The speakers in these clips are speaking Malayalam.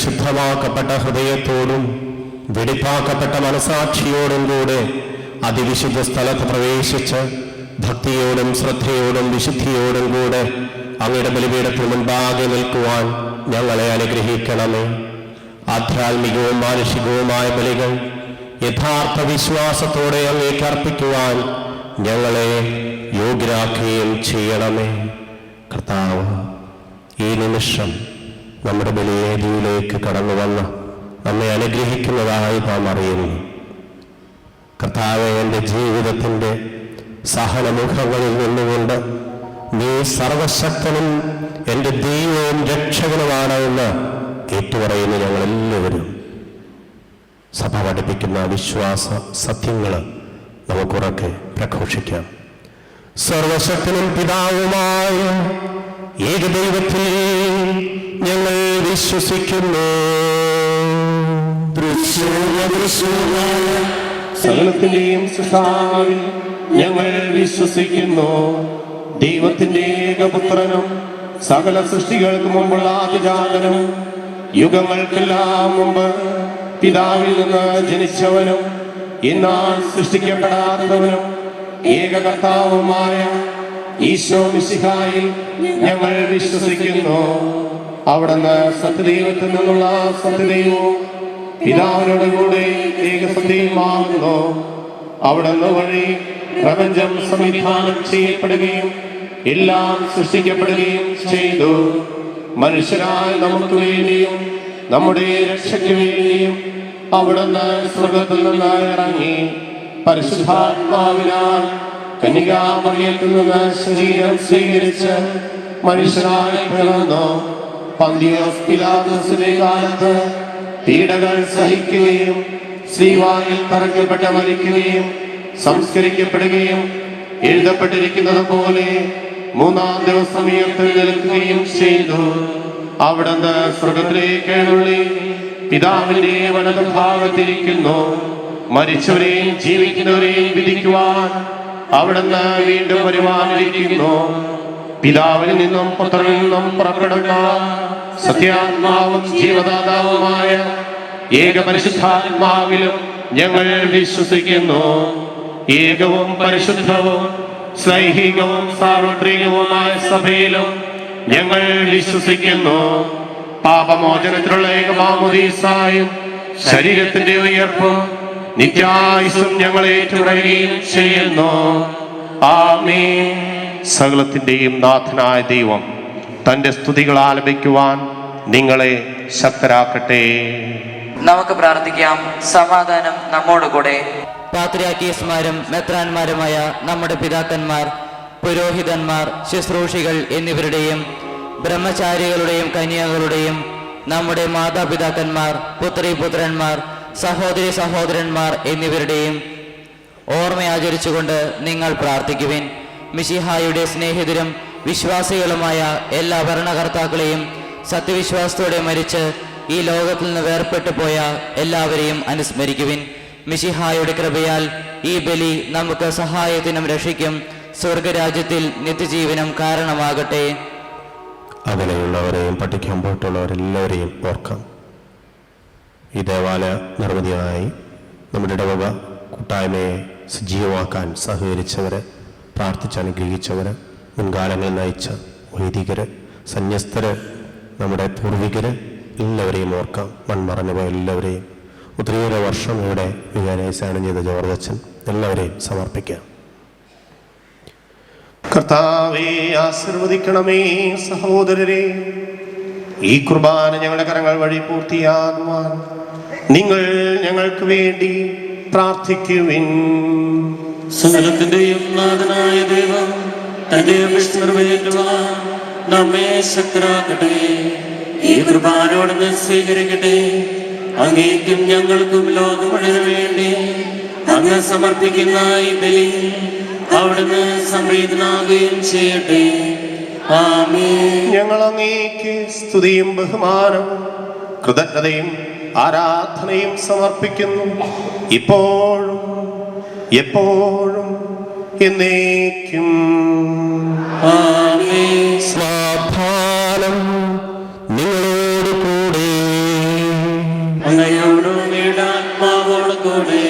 ശുദ്ധമാക്കപ്പെട്ട ഹൃദയത്തോടും വെടിപ്പാക്കപ്പെട്ട മനസാക്ഷിയോടും കൂടെ അതിവിശുദ്ധ സ്ഥലത്ത് പ്രവേശിച്ച് ഭക്തിയോടും ശ്രദ്ധയോടും വിശുദ്ധിയോടും കൂടെ അങ്ങയുടെ ബലിപീഠത്തിന് മുൻപാകെ നിൽക്കുവാൻ ഞങ്ങളെ അനുഗ്രഹിക്കണമേ. ആധ്യാത്മികവും മാനുഷികവുമായ ബലികൾ യഥാർത്ഥ വിശ്വാസത്തോടെ അങ്ങേക്ക് അർപ്പിക്കുവാൻ ഞങ്ങളെ യോഗ്യരാക്കുകയും ചെയ്യണമേ. കർത്താവ്, ഈ നിമിഷം നമ്മുടെ ബലിവേദിയിലേക്ക് കടന്നു വന്ന് നമ്മെ അനുഗ്രഹിക്കുന്നതായി നാം അറിയുന്നു. കർത്താവെ, എൻ്റെ ജീവിതത്തിൻ്റെ സഹനമുഖങ്ങളിൽ നിന്നുകൊണ്ട് നീ സർവശക്തനും എൻ്റെ ദൈവവും രക്ഷകനുമാണ് എന്ന് ഏറ്റുപറയുന്ന ഞങ്ങളെല്ലാവരും സഭ പഠിപ്പിക്കുന്ന വിശ്വാസ സത്യങ്ങൾ നമുക്കുറക്കെ പ്രഘോഷിക്കാം. സർവശക്തനും പിതാവുമായ ഏകദൈവത്തിൽ ഞങ്ങൾ വിശ്വസിക്കുന്നു. സകലത്തിന്റെയും സൃഷ്ടാവിൽ ഞങ്ങൾ വിശ്വസിക്കുന്നു. ദൈവത്തിന്റെ ഏകപുത്രനും സകല സൃഷ്ടികൾക്ക് മുമ്പുള്ള ആദിജാതനും യുഗങ്ങൾക്കെല്ലാം മുമ്പ് പിതാവിൽ നിന്ന് ജനിച്ചവനും എന്നാൽ സൃഷ്ടിക്കപ്പെടാത്തവനും ഏകകർത്താവുമായ ഈശോ മിശിഹായിൽ ഞങ്ങൾ വിശ്വസിക്കുന്നു. അവിടുന്ന് സത്യദൈവത്തിൽ നിന്നുള്ള സത്യദൈവവും പിതാവിനോട് കൂടെ ഏകസത്യമാകുന്നു. അവിടുന്ന് വഴി പ്രപഞ്ചം സംവിധാനം ചെയ്യപ്പെടുകയും എല്ലാം സൃഷ്ടിക്കപ്പെടുകയും ചെയ്തു. മനുഷ്യരായ നമുക്ക് വേണ്ടിയും നമ്മുടെ രക്ഷയ്ക്ക് വേണ്ടിയും അവിടുന്ന് സ്വർഗത്തിൽ നിന്ന് ഇറങ്ങി പരിശുദ്ധാത്മാവിനാൽ കന്യകാമറിയത്തിൽ നിന്ന് ശരീരം സ്വീകരിച്ച് മനുഷ്യരായി പിറന്നു. പന്തിയോസ് പിലാത്തോസിന്റെ കാലത്ത് പീഡകൾ സഹിക്കുകയും ശ്രീവായിൽ തറയ്ക്കപ്പെട്ട് മരിക്കുകയും സംസ്കരിക്കപ്പെടുകയും എഴുതപ്പെട്ടിരിക്കുന്നത് പോലെ മൂന്നാം ദിവസം ഉയർത്തെഴുന്നേൽക്കുകയും ചെയ്തു. അവിടുന്ന് സ്വർഗത്തിലേക്ക് എഴുന്നള്ളി പിതാവിന്റെ വലതുഭാഗത്തിരിക്കുന്നു. മരിച്ചവരെയും ജീവിക്കുന്നവരെയും വിധിക്കുവാൻ അവിടുന്ന് വീണ്ടും വരുവാനിരിക്കുന്നു. പിതാവിൽ നിന്നും പുത്രനിൽ നിന്നും പുറപ്പെടുന്ന സത്യാത്മാവും ജീവദാതാവുമായ ഏകപരിശുദ്ധാത്മാവിലും ഞങ്ങൾ വിശ്വസിക്കുന്നു. ഏകവും പരിശുദ്ധവും സ്ലൈഹികവും സാർവത്രികവുമായ സഭയിലും ഞങ്ങൾ വിശ്വസിക്കുന്നു. പാപമോചനത്തിലുള്ള ഏകമാമോദീസായും ശരീരത്തിന്റെ ഉയർപ്പും നിത്യായുസ്സും ഞങ്ങൾ ഏറ്റുപറയുകയും ചെയ്യുന്നു. ആമേൻ. സകലത്തിന്റെയും നാഥനായ ദൈവം തന്റെ സ്തുതികൾ ആലപിക്കുവാൻ നിങ്ങളെ ശക്തരാക്കട്ടെ. നമുക്ക് പ്രാർത്ഥിക്കാം. സമാധാനം നമ്മോടുകൂടെ. പാത്രിയാർക്കീസ്മാരും മെത്രാന്മാരുമായ നമ്മുടെ പിതാക്കന്മാർ, പുരോഹിതന്മാർ, ശുശ്രൂഷികൾ എന്നിവരുടെയും ബ്രഹ്മചാരികളുടെയും കന്യകളുടെയും നമ്മുടെ മാതാപിതാക്കന്മാർ, പുത്രീപുത്രന്മാർ, സഹോദരി സഹോദരന്മാർ എന്നിവരുടെയും ഓർമ്മയാചരിച്ചുകൊണ്ട് നിങ്ങൾ പ്രാർത്ഥിക്കുവിൻ. മിശിഹായുടെ സ്നേഹിതരും വിശ്വാസികളുമായ എല്ലാ ഭരണകർത്താക്കളെയും സത്യവിശ്വാസത്തോടെ മരിച്ച് ഈ ലോകത്തിൽ നിന്ന് വേർപെട്ടു പോയ എല്ലാവരെയും അനുസ്മരിക്കുവിൻ. മിശിഹായുടെ കൃപയാൽ ഈ ബലി നമുക്ക് സഹായത്തിനും രക്ഷയ്ക്കും സ്വർഗരാജ്യത്തിൽ നിത്യജീവനും കാരണമാകട്ടെ. അകലെയുള്ളവരെയും പഠിക്കാൻ പോയിട്ടുള്ളവരെല്ലാവരെയും ഓർക്കാം. ഈ ദേവാലയ നിർമ്മിതിയായി നമ്മുടെ ഇടവക കൂട്ടായ്മയെ സജീവമാക്കാൻ സഹകരിച്ചവരെ, പ്രാർത്ഥിച്ചനുഗ്രഹിച്ചവര്, മുൻകാലങ്ങളിൽ നയിച്ച വൈദികര്, സന്യസ്തര്, നമ്മുടെ പൂർവികര് എല്ലാവരെയും ഓർക്കാം. മൺമറഞ്ഞു പോയ എല്ലാവരെയും, ഒത്തിരിയേറെ വർഷം ഇവിടെ വികാരേശാനം ചെയ്ത ജോർജ് അച്ഛൻ, എല്ലാവരെയും സമർപ്പിക്കാം. കർത്താവേ, ആശീർവദിക്കണമേ. സഹോദരരെ, ഈ കുർബാന ഞങ്ങളുടെ കരങ്ങൾ വഴി പൂർത്തിയാകുവാൻ നിങ്ങൾ ഞങ്ങൾക്ക് വേണ്ടി പ്രാർത്ഥിക്കുവിൻ. സകലത്തിന്റെയും നാഥനായ ദൈവം തന്റെ അപേക്ഷ നിറവേറ്റുവാൻ നമ്മെ ശക്തരാക്കട്ടെ. ഈ കുർബാനയോടൊന്ന് സ്വീകരിക്കട്ടെ. അങ്ങേക്കും ഞങ്ങൾക്കും ലോകം മുഴുവന് വേണ്ടി അങ്ങ് സമർപ്പിക്കുന്ന ഈ ബലി അവിടുന്ന് സംപ്രീതനാകുകയും ചെയ്യട്ടെ. ആമേൻ. ഞങ്ങൾ അങ്ങേക്ക് സ്തുതിയും ബഹുമാനവും കൃതജ്ഞതയും ആരാധനയും സമർപ്പിക്കുന്നു, ഇപ്പോഴും എപ്പോഴും എന്നേക്കും. ആമേൻ. സമാധാനം നിങ്ങളോട് കൂടെ. അങ്ങയോടും ആത്മാവോട് കൂടെ.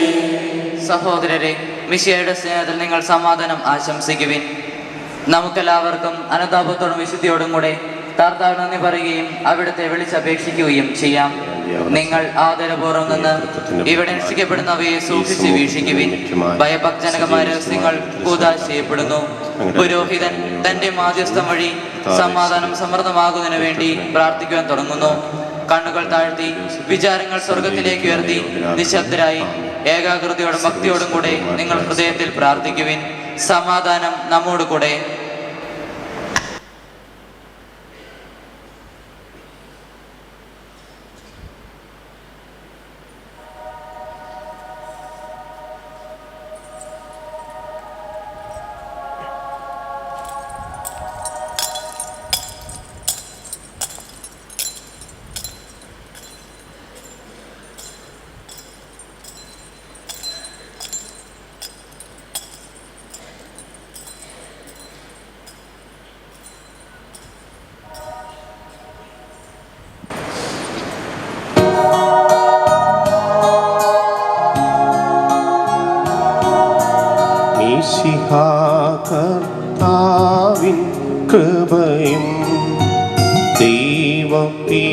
സഹോദരരെ, മിശിഹായുടെ സ്നേഹത്തിൽ നിങ്ങൾ സമാധാനം ആശംസിക്കുവിൻ. നമുക്കെല്ലാവർക്കും അനുതാപത്തോടും വിശുദ്ധിയോടും കൂടെ കർത്താവിന് നന്ദി പറയുകയും അവിടുത്തെ വിളിച്ചപേക്ഷിക്കുകയും ചെയ്യാം. നിങ്ങൾ ആദരപൂർവ്വം നിന്ന് ഇവിടെ രക്ഷിക്കപ്പെടുന്നവയെ സൂക്ഷിച്ച് വീക്ഷിക്കുവിൻ. ഭയഭക്തജനകമായ രഹസ്യങ്ങൾ കൂതാശ ചെയ്യപ്പെടുന്നു. പുരോഹിതൻ തന്റെ മാധ്യസ്ഥം വഴി സമാധാനം സമൃദ്ധമാകുന്നതിനു വേണ്ടി പ്രാർത്ഥിക്കുവാൻ തുടങ്ങുന്നു. കണ്ണുകൾ താഴ്ത്തി വിചാരങ്ങൾ സ്വർഗത്തിലേക്ക് ഉയർത്തി നിശബ്ദരായി ഏകാഗ്രതയോടും ഭക്തിയോടും കൂടെ നിങ്ങൾ ഹൃദയത്തിൽ പ്രാർത്ഥിക്കുവിൻ. സമാധാനം നമ്മോട് കൂടെ. കർത്താവിൻ കൃപയും ദൈവപിതാവിൻ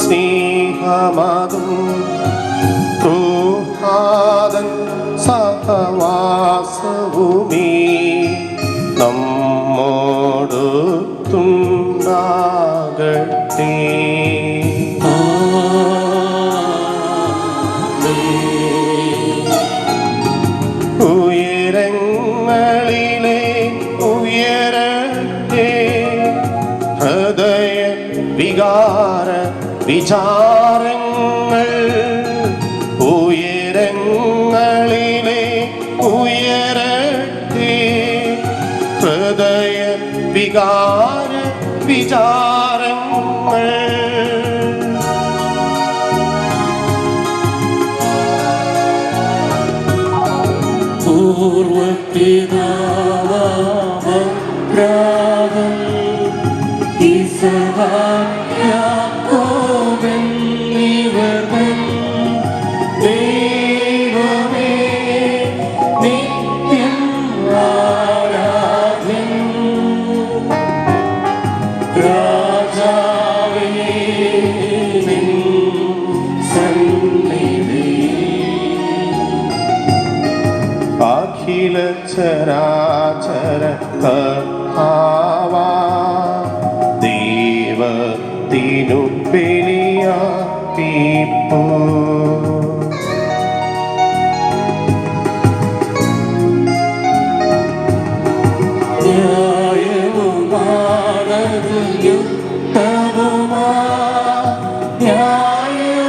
സ്നേഹമതും പ്രഹാദൻ സഹവാസവുമേ നമ്മോടൊത്തുണ്ടാകട്ടെ. ഉയരങ്ങളിലെ ഉയരട്ടെ ഹൃദയ വികാര വിചാരങ്ങൾ. ഉയരങ്ങളിലെ ഉയരട്ടെ ഹൃദയ വികാര വിചാരങ്ങൾ. പൂർവപിതാവാം യാക്കോബെന്നിവർതൻ ദൈവമേ നിത്യം ആരാധ്യൻ. രാജാവേ നിൻ സന്നിധിയിൽ അഖില ചരാചര കർത്താവാ ദൈവത്തിനു ബലിയർപ്പിപ്പൂ. ന്യായവുമാണത് യുക്തവുമാ, ന്യായവുമാണത്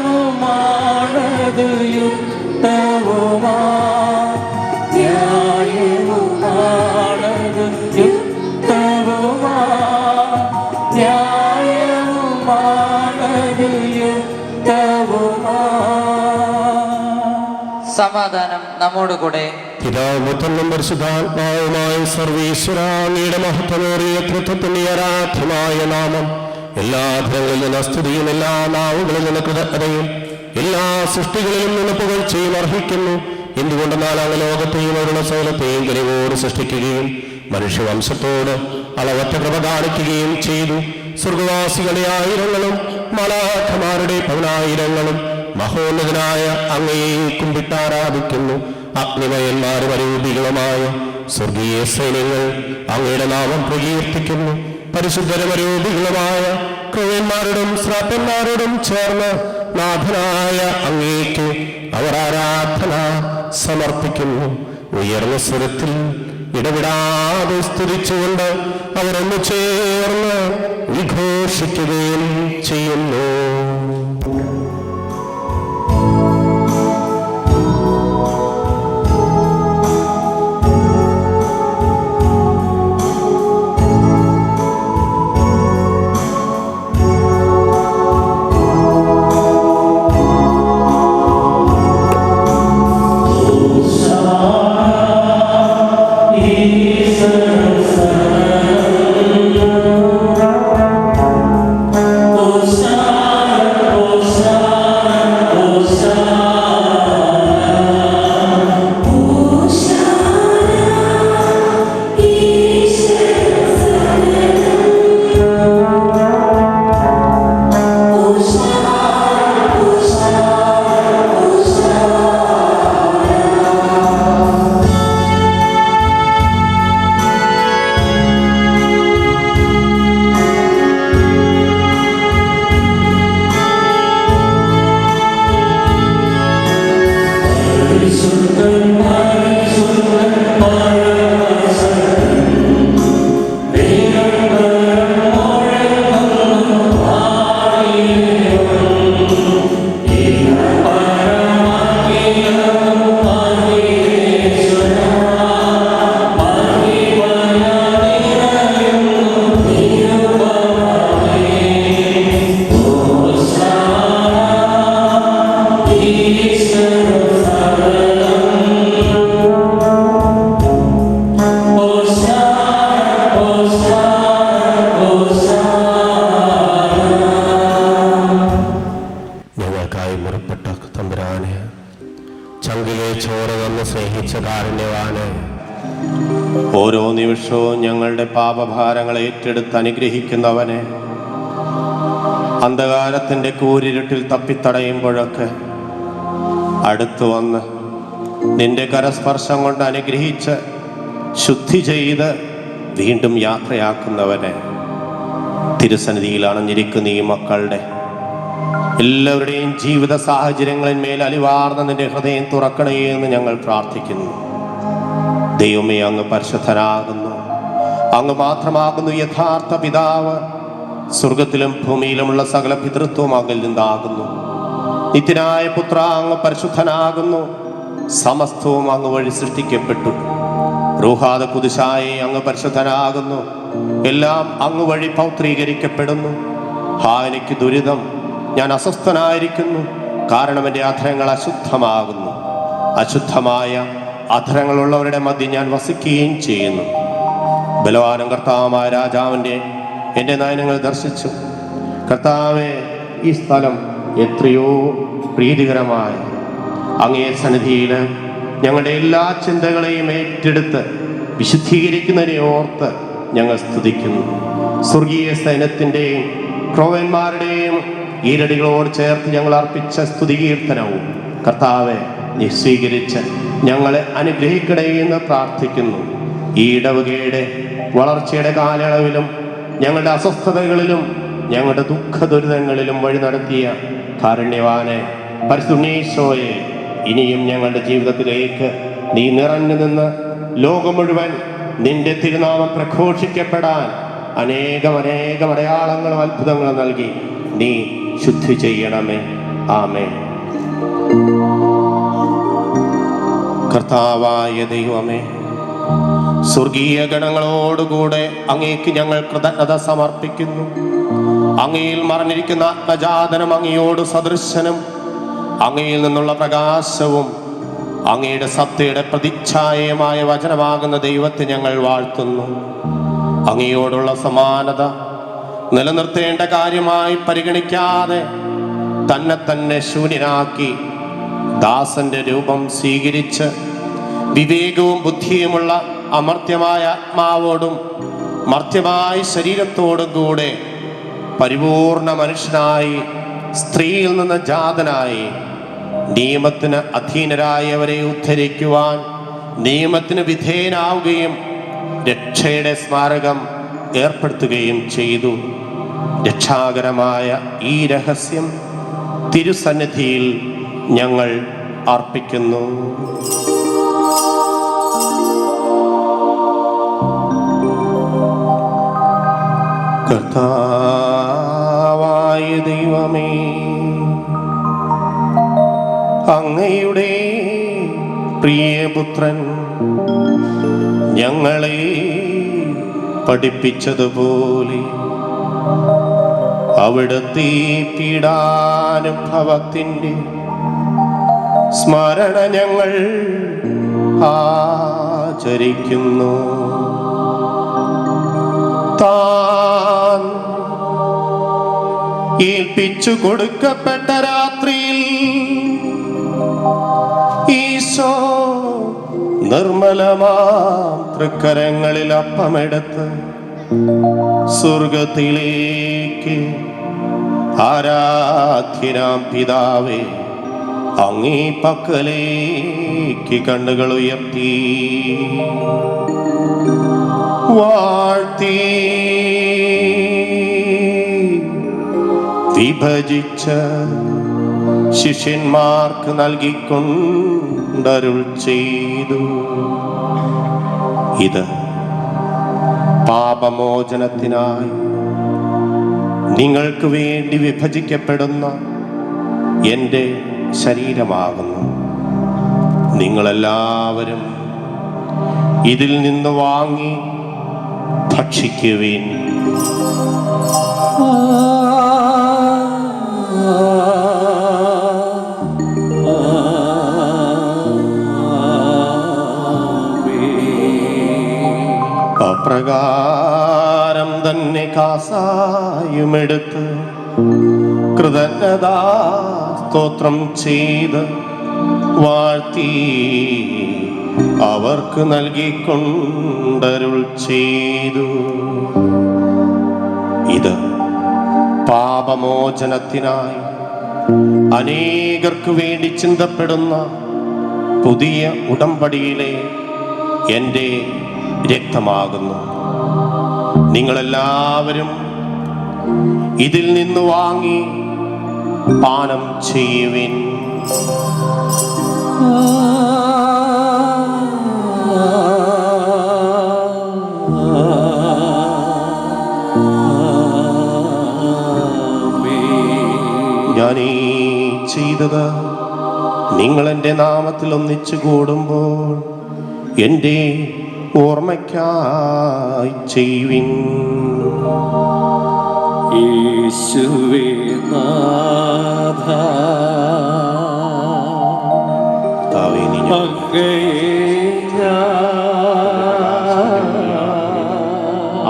യുക്തവുമാ, ന്യായവുമാണത് യുക്തവുമാ, ന്യായവുമാണത് യുക്തവുമാ. സമാധാനം നമ്മോടുകൂടെ. പിതാവും പുത്രനും പരിശുദ്ധാത്മാവുമായ സർവീശ്വര, അങ്ങയുടെ മഹത്വമേറിയ തൃത്വത്തിന്റെ ആരാധ്യമായ നാമം എല്ലാ ധനങ്ങളിൽ നിന്ന് സ്തുതിയും എല്ലാ നാവുകളിൽ നിന്ന് കൃതജ്ഞതയും എല്ലാ സൃഷ്ടികളിലും നിന്ന് പുകഴ്ചയും അർഹിക്കുന്നു. എന്തുകൊണ്ടെന്നാൽ അങ്ങ് ലോകത്തെയും അവരുടെ സകലത്തെയും കനിവോട് സൃഷ്ടിക്കുകയും മനുഷ്യവംശത്തോട് അളവറ്റ കൃപ കാണിക്കുകയും ചെയ്തു. സ്വർഗവാസികളുടെ ആയിരങ്ങളും മലാഖമാരുടെ പതിനായിരങ്ങളും മഹോന്നതനായ അങ്ങയെ കുമ്പിട്ടാരാധിക്കുന്നു. അഗ്നിമയന്മാരും അരൂപികളുമായ സ്വർഗീയ സൈന്യങ്ങൾ അങ്ങയുടെ നാമം പ്രകീർത്തിക്കുന്നു. പരിശുദ്ധരമരൂപികളുമായ ക്രൂവന്മാരോടും ശ്രാപ്പന്മാരോടും ചേർന്ന് നാഥനായ അങ്ങേക്ക് അവർ ആരാധന സമർപ്പിക്കുന്നു. ഉയർന്ന സ്വരത്തിൽ ഇടപെടാതെ സ്തുതിച്ചുകൊണ്ട് അവരൊന്നു ചേർന്ന് വിഘോഷിക്കുകയും ചെയ്യുന്നു. ഓരോ നിമിഷവും ഞങ്ങളുടെ പാപഭാരങ്ങളെ ഏറ്റെടുത്ത് അനുഗ്രഹിക്കുന്നവനെ, അന്ധകാരത്തിൻ്റെ കൂരിരുട്ടിൽ തപ്പിത്തടയുമ്പോഴൊക്കെ അടുത്തു വന്ന് നിന്റെ കരസ്പർശം കൊണ്ട് അനുഗ്രഹിച്ച് ശുദ്ധി ചെയ്ത് വീണ്ടും യാത്രയാക്കുന്നവനെ, തിരുസന്നിധിയിൽ അണഞ്ഞിരിക്കുന്ന ഈ മക്കളുടെ എല്ലാവരുടെയും ജീവിത സാഹചര്യങ്ങളിന്മേൽ അലിവാർന്ന നിന്റെ ഹൃദയം തുറക്കണേ എന്ന് ഞങ്ങൾ പ്രാർത്ഥിക്കുന്നു. ദൈവമേ, അങ്ങ് പരിശുദ്ധനാകുന്നു. അങ്ങ് മാത്രമാകുന്നു യഥാർത്ഥ പിതാവ്. സ്വർഗത്തിലും ഭൂമിയിലുമുള്ള സകല പിതൃത്വവും അങ്ങിൽ നിന്നാകുന്നു. നിത്യനായ പുത്ര, അങ്ങ് പരിശുദ്ധനാകുന്നു. സമസ്തവും അങ്ങ് വഴി സൃഷ്ടിക്കപ്പെട്ടു. റൂഹാദ കുദിശായെ, അങ്ങ് പരിശുദ്ധനാകുന്നു. എല്ലാം അങ്ങ് വഴി പൗത്രീകരിക്കപ്പെടുന്നു. എനിക്ക് ദുരിതം, ഞാൻ അസ്വസ്ഥനായിരിക്കുന്നു, കാരണം എൻ്റെ അധരങ്ങൾ അശുദ്ധമാകുന്നു. അശുദ്ധമായ അധരങ്ങളുള്ളവരുടെ മധ്യ ഞാൻ വസിക്കുകയും ചെയ്യുന്നു. ബലവാനും കർത്താവുമായ രാജാവിൻ്റെ എൻ്റെ നയനങ്ങൾ ദർശിച്ചു. കർത്താവേ, ഈ സ്ഥലം എത്രയോ പ്രീതികരമായ അങ്ങേ സന്നിധിയിൽ ഞങ്ങളുടെ എല്ലാ ചിന്തകളെയും ഏറ്റെടുത്ത് വിശുദ്ധീകരിക്കുന്നതിനെ ഓർത്ത് ഞങ്ങൾ സ്തുതിക്കുന്നു. സ്വർഗീയ സൈന്യത്തിൻ്റെയും ക്രോവന്മാരുടെയും ഈരടികളോട് ചേർത്ത് ഞങ്ങൾ അർപ്പിച്ച സ്തുതികീർത്തനവും കർത്താവെ നീ സ്വീകരിച്ച് ഞങ്ങളെ അനുഗ്രഹിക്കണേ എന്ന് പ്രാർത്ഥിക്കുന്നു. ഈ ഇടവകയുടെ വളർച്ചയുടെ കാലയളവിലും ഞങ്ങളുടെ അസ്വസ്ഥതകളിലും ഞങ്ങളുടെ ദുഃഖദുരിതങ്ങളിലും വഴി നടത്തിയ കാരുണ്യവാനെ പരിശുദ്ധീശോയെ, ഇനിയും ഞങ്ങളുടെ ജീവിതത്തിലേക്ക് നീ നിറഞ്ഞു നിന്ന് ലോകം മുഴുവൻ നിന്റെ തിരുനാമം പ്രഘോഷിക്കപ്പെടാൻ അനേകം അടയാളങ്ങളും അത്ഭുതങ്ങളും നൽകി നീ ശുദ്ധി ചെയ്യണമേ. ആമേൻ. കർത്താവായ ദൈവമേ, സ്വർഗീയ ഗണങ്ങളോടുകൂടെ അങ്ങേക്ക് ഞങ്ങൾ കൃതജ്ഞത സമർപ്പിക്കുന്നു. അങ്ങയിൽ മറഞ്ഞിരിക്കുന്ന ആത്മജാതനും അങ്ങയോട് സദൃശനും അങ്ങയിൽ നിന്നുള്ള പ്രകാശവും അങ്ങയുടെ സത്യയുടെ പ്രതിച്ഛായമായ വചനമാകുന്ന ദൈവത്തെ ഞങ്ങൾ വാഴ്ത്തുന്നു. അങ്ങയോടുള്ള സമാനത നിലനിർത്തേണ്ട കാര്യമായി പരിഗണിക്കാതെ തന്നെ ശൂന്യനാക്കി ദാസന്റെ രൂപം സ്വീകരിച്ച് വിവേകവും ബുദ്ധിയുമുള്ള അമർത്യമായ ആത്മാവോടും മർത്യമായ ശരീരത്തോടും കൂടെ പരിപൂർണ മനുഷ്യനായി സ്ത്രീയിൽ നിന്ന് ജാതനായി നിയമത്തിന് അധീനരായവരെ ഉദ്ധരിക്കുവാൻ നിയമത്തിന് വിധേയനാവുകയും രക്ഷയുടെ സ്മാരകം ഏർപ്പെടുത്തുകയും ചെയ്തു. രക്ഷാകരമായ ഈ രഹസ്യം തിരുസന്നിധിയിൽ ഞങ്ങൾ അർപ്പിക്കുന്നു. കർത്താവായ ദൈവമേ, അങ്ങയുടെ പ്രിയപുത്രൻ ഞങ്ങളെ പഠിപ്പിച്ചതുപോലെ അവിടുത്തെ പീഡാനുഭവത്തിൻ്റെ സ്മരണ ഞങ്ങൾ ആചരിക്കുന്നു. താൻ ഏൽപ്പിച്ചു കൊടുക്കപ്പെട്ട രാത്രിയിൽ ഈശോ നിർമ്മലമാം തൃക്കരങ്ങളിൽ അപ്പമെടുത്ത് സ്വർഗത്തിലേക്ക് ആരാധ്യനാം പിതാവേ അങ്ങേ പക്കലേക്ക് കണ്ണുകൾ ഉയർത്തി വാഴ്ത്തി വിഭജിച്ച ശിഷ്യന്മാർക്ക് നൽകിക്കൊണ്ടരുൾ ചെയ്തു. ഇത് പാപമോചനത്തിനായി നിങ്ങൾക്ക് വേണ്ടി വിഭജിക്കപ്പെടുന്ന എൻ്റെ ശരീരമാകുന്നു. നിങ്ങളെല്ലാവരും ഇതിൽ നിന്ന് വാങ്ങി ഭക്ഷിക്കുവിൻ. അപ്രകാരം തന്നെ കാസായുമെടുത്ത് കൃതജ്ഞതാ സ്തോത്രം ചെയ്ത് വാഴ്ത്തി അവർക്ക് നൽകിക്കൊണ്ടരുൾ ചെയ്തു. ഇത് പാപമോചനത്തിനായി അനേകർക്ക് വേണ്ടി ചിന്തപ്പെടുന്ന പുതിയ ഉടമ്പടിയിലെ എൻ്റെ രക്തമാകുന്നു. നിങ്ങളെല്ലാവരും ഇതിൽ നിന്ന് വാങ്ങി പാനം ചെയ്യുവിൻ. ഞാനീ ചെയ്തത് നിങ്ങൾ എൻ്റെ നാമത്തിൽ ഒന്നിച്ചു കൂടുമ്പോൾ എൻ്റെ ഓർമ്മയ്ക്കായി ചെയ്യുവിൻ. യേശുവേ നാഥ കർത്താവേ, നീ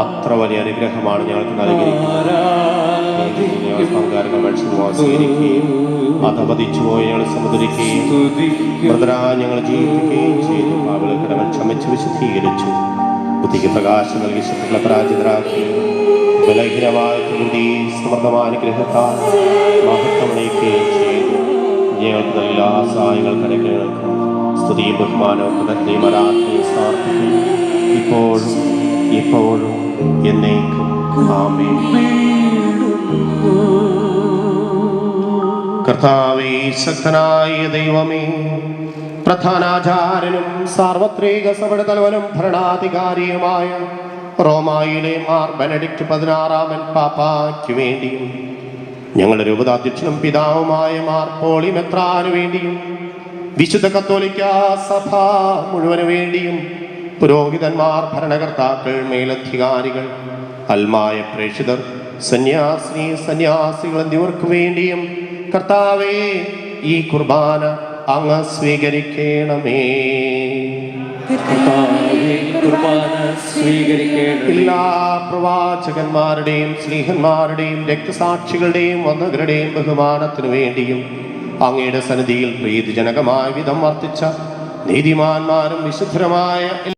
അത്ര വലിയ അനുഗ്രഹമാണ് ഞങ്ങൾക്ക് നൽകിയിരിക്കുന്നത്. അധപതിച്ചു പോയി ഞങ്ങൾ സമുദ്രിക്കുകയും ഞങ്ങൾ ജീവിക്കുകയും ചെയ്തു. പാപങ്ങൾക്ക് നമ്മൾ ക്ഷമിച്ച് വിശുദ്ധീകരിച്ചു. ബുദ്ധിക്ക് പ്രകാശം നൽകി ശത്രുക്കളെ പരാജിതരാക്കി ബലഹീനമായ സമൃദ്ധമായ മഹത്വമണിക്കുകയും ചെയ്തു. ഞങ്ങൾക്ക് നല്ല സഹായങ്ങൾ കരങ്ങൾക്ക് സ്തുതിയും ബഹുമാനവും കൃതജ്ഞയും ആരാധനയും സമർപ്പിക്കുന്നു. ഇപ്പോഴും എന്നേക്കും ആമേൻ. കർത്താവേ, ശക്തനായ ദൈവമേ, പ്രധാനാചാര്യനും സാർവത്രിക സഭയുടെ തലവനും ഭരണാധികാരിയുമായ റോമായിലെ മാർ ബെനഡിക്ട് 16 പാപ്പായ്ക്ക് വേണ്ടിയും ഞങ്ങളുടെ രൂപതാധ്യക്ഷനും പിതാവുമായ മാർ പോളി മെത്രാനു വേണ്ടിയും വിശുദ്ധ കത്തോലിക്ക സഭ മുഴുവനു വേണ്ടിയും പുരോഹിതന്മാർ, ഭരണകർത്താക്കൾ, മേലധികാരികൾ, അൽമായ പ്രേക്ഷിതർ, സന്യാസികൾ എന്നിവർക്ക് വേണ്ടിയും കർത്താവേ, ഈ കുർബാന അങ്ങ് സ്വീകരിക്കണമേ. എല്ലാ പ്രവാചകന്മാരുടെയും സ്ലീഹന്മാരുടെയും രക്തസാക്ഷികളുടെയും വന്ദകരുടെയും ബഹുമാനത്തിനു വേണ്ടിയും അങ്ങയുടെ സന്നിധിയിൽ പ്രീതിജനകമായ വിധം വർത്തിച്ച നീതിമാന്മാരും വിശുദ്ധരുമായ